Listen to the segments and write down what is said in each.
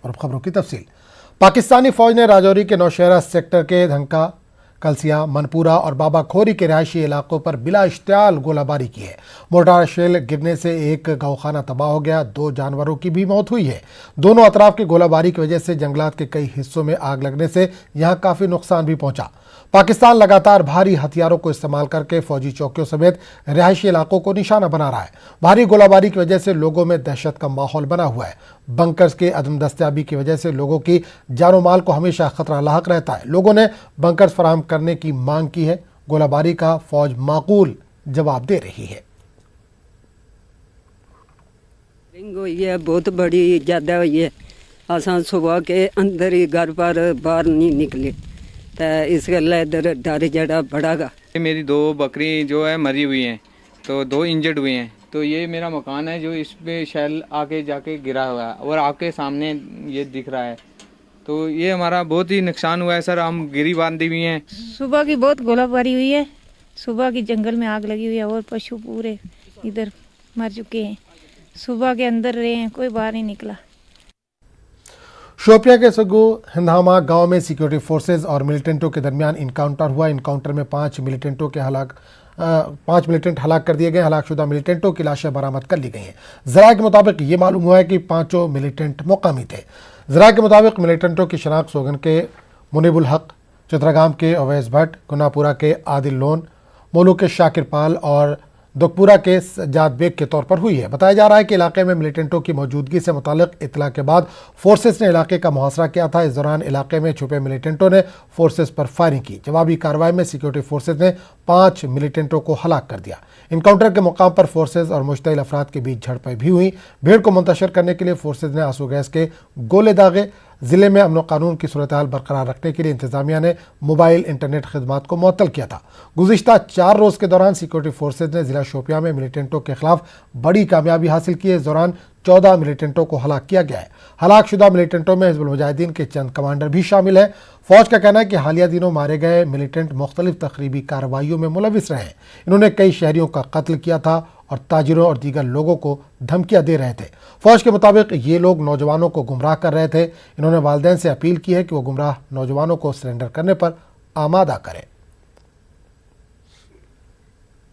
اور اب خبروں کی تفصیل۔ پاکستانی فوج نے راجوری کے نوشہرہ سیکٹر کے دھنکا، کلسیا، منپورہ اور بابا کھوری کے رہائشی علاقوں پر بلا اشتعال گولہ باری کی ہے۔ مورٹار شیل گرنے سے ایک گوخانہ تباہ ہو گیا، 2 جانوروں کی بھی موت ہوئی ہے۔ دونوں اطراف کی گولہ باری کی وجہ سے جنگلات کے کئی حصوں میں آگ لگنے سے یہاں کافی نقصان بھی پہنچا۔ پاکستان لگاتار بھاری ہتھیاروں کو استعمال کر کے فوجی چوکیوں سمیت رہائشی علاقوں کو نشانہ بنا رہا ہے۔ بھاری گولہ باری کی وجہ سے لوگوں میں دہشت کا ماحول بنا ہوا ہے۔ بنکرز کے عدم دستیابی کی وجہ سے لوگوں کی جان و مال کو ہمیشہ خطرہ لاحق رہتا ہے۔ لوگوں نے بنکرز فراہم کرنے کی مانگ کی ہے۔ گولہ باری کا فوج معقول جواب دے رہی ہے۔ ہوئی ہے، بہت بڑی زیادہ ہوئی ہے۔ آسان صبح کے اندر ہی گھر پر باہر نہیں نکلے تو اس گل ادھر ڈر جڑا بڑا گا۔ میری 2 بکری جو ہے مری ہوئی ہیں، تو 2 انجرڈ ہوئے ہیں۔ تو یہ میرا مکان ہے جو اس پہ شیل آ کے گرا ہوا ہے اور آپ کے سامنے یہ دکھ رہا ہے۔ تو یہ ہمارا بہت ہی نقصان ہوا ہے سر، ہم گری باندھی ہوئی ہیں۔ صبح کی بہت گولہ باری ہوئی ہے، صبح کی جنگل میں آگ لگی ہوئی ہے اور پشو پورے ادھر مر چکے ہیں۔ صبح کے اندر رہے ہیں، کوئی باہر نہیں نکلا۔ شوپیاں کے سگو ہندھامہ گاؤں میں سیکیورٹی فورسز اور ملیٹنٹوں کے درمیان انکاؤنٹر ہوا۔ انکاؤنٹر میں 5 ملیٹنٹ ہلاک کر دیے گئے۔ ہلاک شدہ ملیٹنٹوں کی لاشیں برآمد کر لی گئی ہیں۔ ذرائع کے مطابق یہ معلوم ہوا ہے کہ 5 ملیٹنٹ مقامی تھے۔ ذرائع کے مطابق ملیٹنٹوں کی شناخت سوگن کے منیب الحق، چتراگام کے اویس بھٹ، گناپورہ کے عادل لون، مولو کے شاکر پال اور دکپورہ کے سجاد بیگ کے طور پر ہوئی ہے۔ بتایا جا رہا ہے کہ علاقے میں ملیٹنٹوں کی موجودگی سے متعلق اطلاع کے بعد فورسز نے علاقے کا محاصرہ کیا تھا۔ اس دوران علاقے میں چھپے ملیٹنٹوں نے فورسز پر فائرنگ کی۔ جوابی کارروائی میں سیکیورٹی فورسز نے 5 ملیٹنٹوں کو ہلاک کر دیا۔ انکاؤنٹر کے مقام پر فورسز اور مشتعل افراد کے بیچ جھڑپیں بھی ہوئیں۔ بھیڑ کو منتشر کرنے کے لیے فورسز نے آنسو گیس کے گولے داغے۔ ضلع میں امن و قانون کی صورتحال برقرار رکھنے کے لیے انتظامیہ نے موبائل انٹرنیٹ خدمات کو معطل کیا تھا۔ گزشتہ 4 روز کے دوران سیکیورٹی فورسز نے ضلع شوپیاں میں ملیٹنٹوں کے خلاف بڑی کامیابی حاصل کی ہے۔ اس دوران 14 ملیٹنٹوں کو ہلاک کیا گیا ہے۔ ہلاک شدہ ملیٹنٹوں میں حزب المجاہدین کے چند کمانڈر بھی شامل ہیں۔ فوج کا کہنا ہے کہ حالیہ دنوں مارے گئے ملیٹنٹ مختلف تخریبی کارروائیوں میں ملوث رہے ہیں۔ انہوں نے کئی شہریوں کا قتل کیا تھا اور تاجروں اور دیگر لوگوں کو دھمکیاں دے رہے تھے۔ فوج کے مطابق یہ لوگ نوجوانوں کو گمراہ کر رہے تھے۔ انہوں نے والدین سے اپیل کی ہے کہ وہ گمراہ نوجوانوں کو سرنڈر کرنے پر آمادہ کریں۔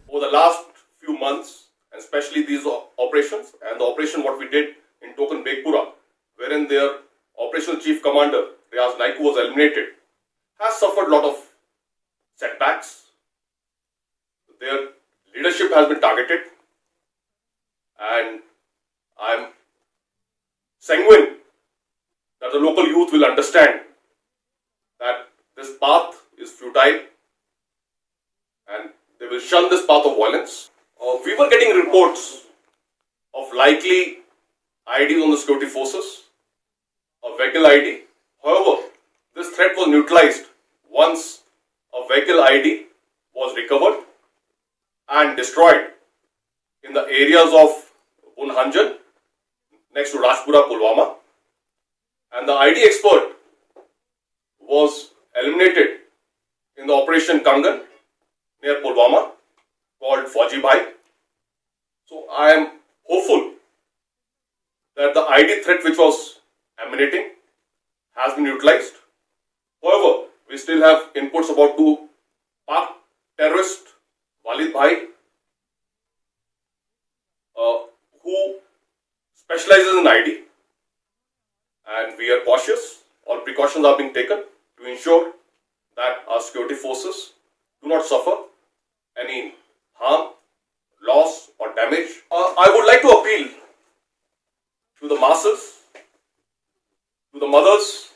Over the last few months, and especially these operations and the operation what we did in Token Begpura, wherein their operational chief commander Riaz Naiku was eliminated, has suffered a lot of setbacks. Their leadership has been targeted, and I am sanguine that the local youth will understand that this path is futile and they will shun this path of violence. We were getting reports of likely IDs on the security forces, a vehicle ID. However, this threat was neutralized once a vehicle ID was recovered and destroyed in the areas of Bunhanjan next to Rajpura, Pulwama, and the ID expert was eliminated in the Operation Kangan near Pulwama, called Fauji Bhai. So I am hopeful that the ID threat which was emanating has been utilized. However, we still have inputs about 2 Pak terrorists, Walid Bhai, who specializes in ID, and we are cautious. All precautions are being taken to ensure that our security forces do not suffer any harm, loss or damage. I would like to appeal to the masses, to the mothers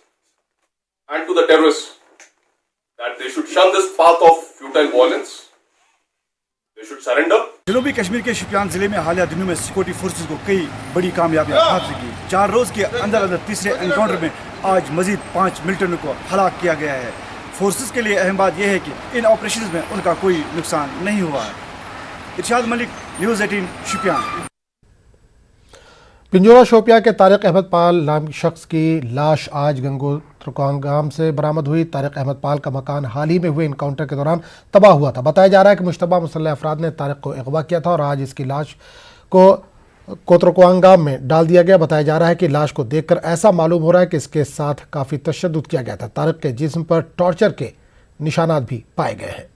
and to the terrorists that they should shun this path of futile violence. They should surrender. جنوبی کشمیر کے شوپیان ضلع میں حالیہ دنوں میں security forces کو کئی بڑی کامیابیاں حاصل کی۔ 4 روز کے اندر تیسرے انکاؤنٹر میں آج مزید 5 ملیٹنٹوں کو ہلاک کیا گیا ہے۔ فورسز کے لیے اہم بات یہ ہے کہ ان آپریشنز میں ان کا کوئی نقصان نہیں ہوا ہے۔ ارشاد ملک، نیوز 18 شوپیان۔ پنجورہ شوپیاں کے طارق احمد پال نام شخص کی لاش آج گنگو ترکانگام سے برآمد ہوئی۔ طارق احمد پال کا مکان حال ہی میں ہوئے انکاؤنٹر کے دوران تباہ ہوا تھا۔ بتایا جا رہا ہے کہ مشتبہ مسلح افراد نے طارق کو اغوا کیا تھا اور آج اس کی لاش کو कोतरकोआंगा में डाल दिया गया। बताया जा रहा है कि लाश को देखकर ऐसा मालूम हो रहा है कि इसके साथ काफी तशद्दुद किया गया था। तारिक के जिस्म पर टॉर्चर के निशानात भी पाए गए हैं।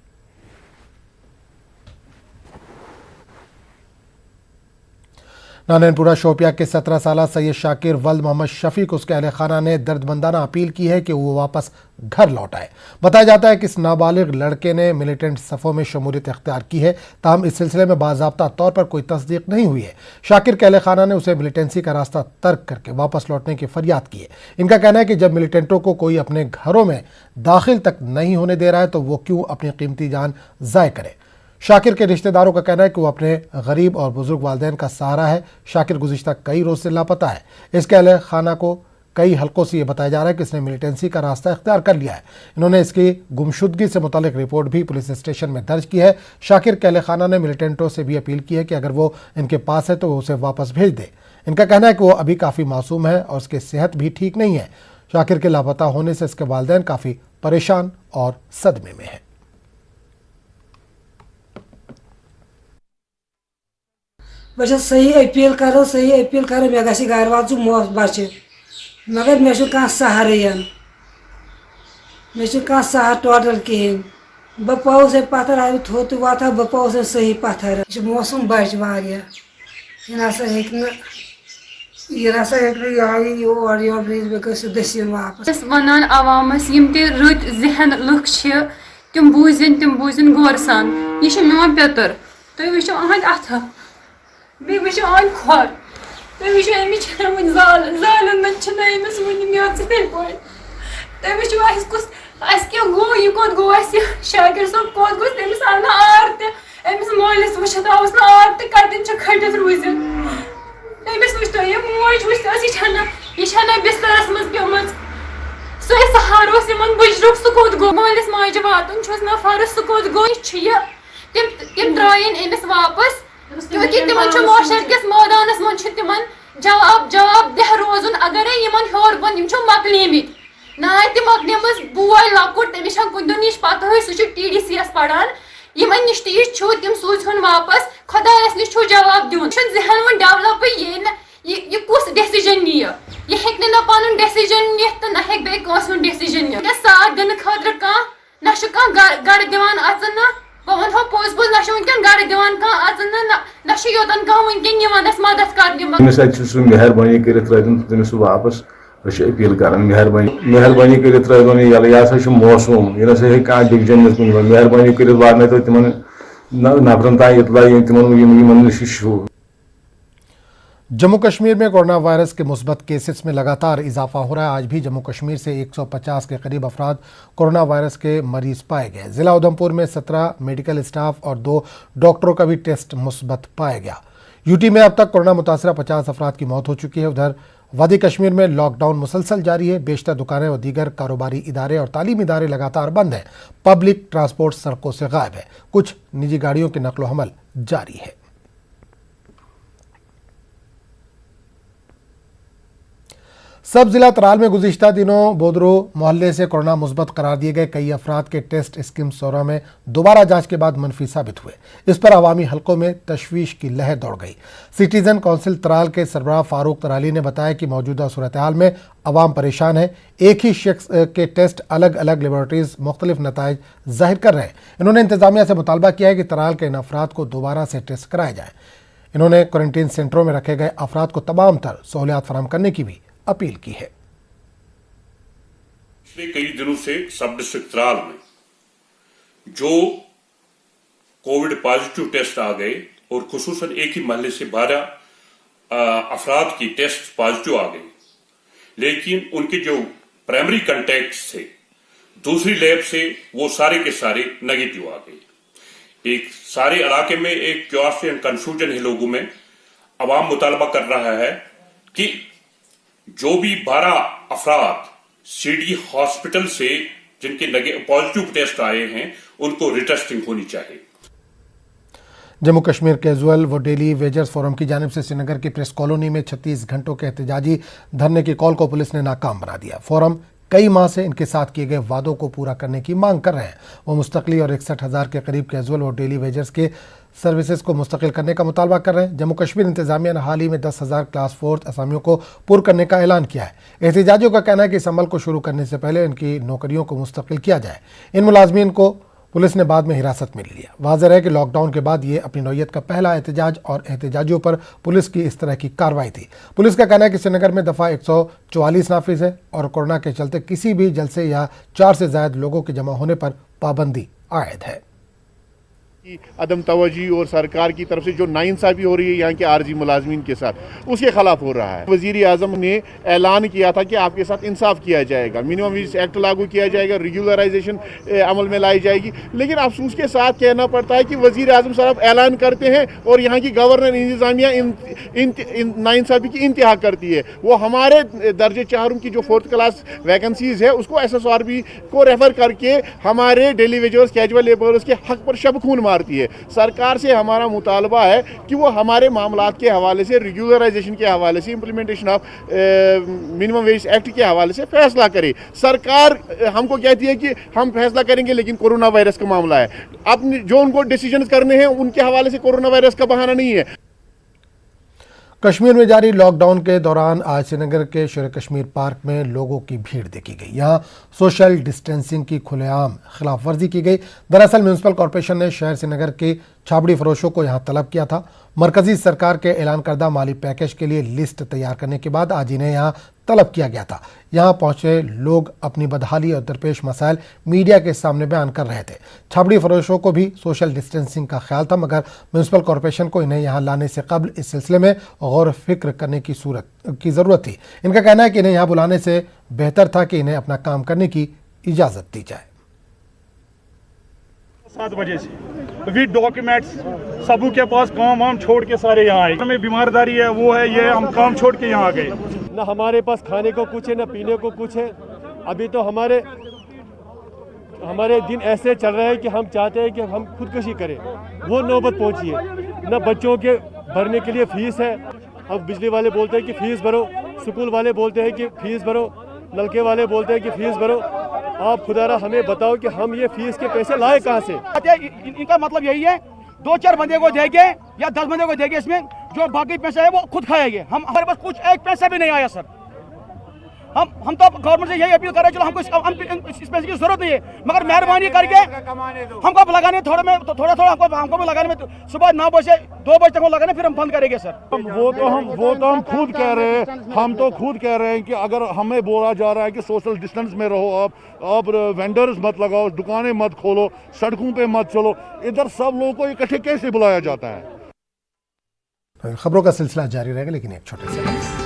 नारायणपुरा शोपिया के 17 साल सैयद शाकिर वल्द मोहम्मद शफीक उसके अहले खाना ने दर्दमंदाना अपील की है कि वो वापस घर लौट आए। बताया जाता है कि इस नाबालिग लड़के ने मिलिटेंट सफ़ों में शमूलियत इख्तियार की है, ताहम इस सिलसिले में बाज़ाब्ता तौर पर कोई तस्दीक नहीं हुई है। शाकिर के अहले खाना ने उसे मिलिटेंसी का रास्ता तर्क करके वापस लौटने की फरियाद की है। इनका कहना है कि जब मिलिटेंटों को कोई अपने घरों में दाखिल तक नहीं होने दे रहा है तो वो क्यों अपनी कीमती जान ज़ाय करे। शाकिर के रिश्तेदारों का कहना है कि वो अपने गरीब और बुजुर्ग वालिदैन का सहारा है। शाकिर गुज़िश्ता कई रोज़ से लापता है। इसके अहले खाना को कई हलकों से ये बताया जा रहा है कि इसने मिलिटेंसी का रास्ता इख्तियार कर लिया है। इन्होंने इसकी गुमशुदगी से मुतालिक रिपोर्ट भी पुलिस स्टेशन में दर्ज की है। शाकिर के अहले खाना ने मिलिटेंटों से भी अपील की है कि अगर वो इनके पास है तो वो उसे वापस भेज दे। इनका कहना है कि वो अभी काफ़ी मासूम है और उसकी सेहत भी ठीक नहीं है। शाकिर के लापता होने से इसके वालिदैन काफ़ी परेशान और सदमे में हैं। बस सही अपील करो मे गसी घर वाल मोस बचे मगर मे कह सहारे मे कह सहार टोटल कहें बह पास पत्थर आयु थोत वत बह पास सही पत्थर मौसम बच वारिया यह नसा योर योर दसिन वापस वनान अवामस यम ते रुत जहन लुक तम बूजन गौर सान यह मोन पेतर तुम वो अहद अथ बे वो अहद खोर तुम वो अमिच वन जालन अमिस वन मे थे तुम वो कुछ क्या गो यह कोत गो शाकिर सोब कोत गो तमिस आव ना आर तमिस मालिस वुत आव ना आर तो कतन खटित रूजित तमिस वो यह मोज वह बिस्तरस मज पेम सह सहार बुजरुक सह कोत गो मालिस माजे वातन ना फर्ज सह कोत गो तम द्रायन अमिस वापस क्योंकि तिमन माशर किस मैदानस मन तिमन जवाब दह रोजुन अगर इन हर बन मकलीमित ना तम मकलीमस बोय लकुट तमिस कुन नश पता सह TDCS पढ़ान यमन नश तम सूझन वापस खुदायस नश जवाब दिन जहन वो डेवलप ये कुछ डिसीजन नी यह हेक ना पन डिसीजन नित तो ना हेक बेस डिसीजन नित साथ दिन खतर ना गड़ दिवान अचन ना बह वो पोज पोज ना वन गड़ दिवान अचन ना योतन वन निवानस मदद कर मेहरबानी कर वापस अपील कर मेहरबानी कर यह मौसम यह ना कह डिवीजन कुन मेहरबानी कर वार तो तिम नफरन तान इतला तिमन नश जम्मू कश्मीर में कोरोना वायरस के मुस्बत केसेस में लगातार इजाफा हो रहा है। आज भी जम्मू कश्मीर से 150 के करीब अफराद कोरोना वायरस के मरीज पाए गए। ज़िला उधमपुर में 17 मेडिकल स्टाफ और 2 डॉक्टरों का भी टेस्ट मुस्बत पाया गया। यूटी में अब तक कोरोना मुतासरा 50 अफराद की मौत हो चुकी है। उधर वादी कश्मीर में लॉकडाउन मुसलसल जारी है। बेशतर दुकानें और दीगर कारोबारी इदारे और तालीमी इदारे लगातार बंद हैं। पब्लिक ट्रांसपोर्ट सड़कों से गायब है। कुछ निजी गाड़ियों की नकलो हमल जारी है। सब जिला तराल में गुज़िश्ता दिनों बोदरो मोहल्ले से कोरोना मुस्बत करार दिए गए कई अफराद के टेस्ट स्कीम सौरा में दोबारा जांच के बाद मनफी साबित हुए। इस पर अवामी हलकों में तशवीश की लहर दौड़ गई। सिटीजन काउंसिल तराल के सरबराह फारूक तराली ने बताया कि मौजूदा सूरत हाल में अवाम परेशान है। एक ही शख्स के टेस्ट अलग अलग लेबॉरेटरीज मुख्तलिफ नताइज जाहिर कर रहे हैं। इन्होंने इंतजामिया से मुतालबा किया है कि तराल के इन अफराद को दोबारा से टेस्ट कराए जाए। इन्होंने क्वारंटीन सेंटरों में रखे गए अफराद को तमाम तर सहूलियात फराहम करने की भी अपील की है। पिछले कई दिनों से सब डिस्ट्रिक्ट तराल में जो कोविड पॉजिटिव टेस्ट आ गए और खुसूसन एक ही महल्ले से 12 अफराद की टेस्ट पॉजिटिव आ गई, लेकिन उनके जो प्राइमरी कॉन्टैक्ट्स थे दूसरी लैब से वो सारे के सारे नेगेटिव आ गए। एक सारे इलाके में एक क्योस एंड कंफ्यूजन है लोगों में। अवाम मुतालबा कर रहा है कि जो भी 12 अफराद सीडी हॉस्पिटल से जिनके पॉजिटिव टेस्ट आए हैं उनको रिटेस्टिंग होनी चाहिए। जम्मू कश्मीर कैजुअल व डेली वेजर्स फोरम की जानिब से श्रीनगर की प्रेस कॉलोनी में 36 घंटों के एहतजाजी धरने की कॉल को पुलिस ने नाकाम बना दिया। फोरम कई माह से इनके साथ किए गए वादों को पूरा करने की मांग कर रहे हैं। वो मुस्तकली और 61,000 के करीब कैजुअल और डेली वेजर्स के सर्विसेज को मुस्तकिल करने का मुतालबा कर रहे हैं। जम्मू कश्मीर इंतजामिया ने हाल ही में 10,000 क्लास 4 असामियों को पुर करने का ऐलान किया है। एहतजाजियों का कहना है कि इस अमल को शुरू करने से पहले इनकी नौकरियों को मुस्तकिल किया जाए। इन मुलाजमीन को पुलिस ने बाद में हिरासत में लिया। वाज़ेह है कि लॉकडाउन के बाद ये अपनी नौयत का पहला एहतजाज और एहतजाजियों पर पुलिस की इस तरह की कार्रवाई थी। पुलिस का कहना है कि श्रीनगर में दफ़ा 144 नाफिज है और कोरोना के चलते किसी भी जलसे या 4 से ज़ायद लोगों के जमा होने पर पाबंदी आयद है। अदम तवज्जी और सरकार की तरफ से जो नाइंसाफ़ी हो रही है यहाँ के आरजी मुलाजमीन के साथ, उसके खिलाफ हो रहा है। वज़ीर आज़म ने ऐलान किया था कि आपके साथ इंसाफ किया जाएगा, मिनिमम वेज एक्ट लागू किया जाएगा, रेगुलराइजेशन अमल में लाई जाएगी। लेकिन अफसोस के साथ कहना पड़ता है कि वज़ीर आज़म साहब ऐलान करते हैं और यहाँ की गवर्नर इंतज़ामिया नाइंसाफ़ी की इंतहा करती है। वो हमारे दर्जे 4 की जो 4th क्लास वैकेंसीज़ है उसको SSRB को रेफ़र करके हमारे डेली वेजर्स कैजुअल लेबरर्स के हक़ पर शब खून मारती है। सरकार से हमारा मुतालबा है कि वो हमारे मामलात के हवाले से, रेगुलराइजेशन के हवाले से, implementation of minimum wage act के हवाले से फैसला करे। सरकार हमको कहती है कि हम फैसला करेंगे, लेकिन कोरोना वायरस का मामला है, अपने जो उनको डिसीजन करने हैं उनके हवाले से कोरोना वायरस का बहाना नहीं है। कश्मीर में जारी लॉकडाउन के दौरान आज श्रीनगर के शेर कश्मीर पार्क में लोगों की भीड़ देखी गई। यहाँ सोशल डिस्टेंसिंग की खुलेआम खिलाफ वर्जी की गई। दरअसल म्यूनसिपल कॉरपोरेशन ने शहर श्रीनगर के छाबड़ी फरोशों को यहाँ तलब किया था। मरकजी सरकार के ऐलान करदा माली पैकेज के लिए लिस्ट तैयार करने के बाद आज इन्हें यहाँ तलब किया गया था। यहाँ पहुंचे लोग अपनी बदहाली और दरपेश मसाइल मीडिया के सामने बयान कर रहे थे। छाबड़ी फरोशों को भी सोशल डिस्टेंसिंग का ख्याल था, मगर म्यूनसिपल कॉरपोरेशन को इन्हें यहाँ लाने से कबल इस सिलसिले में गौर फिक्र करने की ज़रूरत थी। इनका कहना है कि इन्हें यहाँ बुलाने से बेहतर था कि इन्हें अपना काम करने की इजाज़त दी जाए। 7 बजे से विद डॉक्यूमेंट्स सबू के पास काम वाम छोड़ के सारे यहाँ आए। हमें बीमारदारी है, वो है, ये हम काम छोड़ के यहाँ आ गए। ना हमारे पास खाने को कुछ है, ना पीने को कुछ है। अभी तो हमारे दिन ऐसे चल रहे हैं कि हम चाहते हैं कि हम खुदकशी करें, वो नौबत पहुंची है। ना बच्चों के भरने के लिए फीस है, अब बिजली वाले बोलते हैं कि फीस भरो, स्कूल वाले बोलते हैं कि फीस भरो, नलके वाले बोलते हैं कि फीस भरो। आप खुदारा हमें बताओ कि हम ये फीस के पैसे लाए कहाँ से? इनका मतलब यही है, 2-4 बंदे को देंगे या 10 बंदे को देंगे, इसमें जो बाकी पैसा है वो खुद खाएंगे। हमारे पास कुछ एक पैसा भी नहीं आया सर। हम तो गवर्नमेंट से यही अपील कर रहे हैं, चलो हमको इस पैसे की जरूरत नहीं है, मगर मेहरबानी करके हमको अब लगाने थोड़ा हमको भी लगाने में सुबह 9 बजे से 2 बजे तक लगाने, फिर हम बंद करेंगे सर। वो तो हम खुद कह रहे हैं, हम तो खुद कह रहे हैं कि अगर हमें बोला जा रहा है कि सोशल डिस्टेंस में रहो, आप वेंडर्स मत लगाओ, दुकानें मत खोलो, सड़कों पे मत चलो, इधर सब लोगों को इकट्ठे कैसे बुलाया जाता है? खबरों का सिलसिला जारी रहेगा, लेकिन एक छोटे से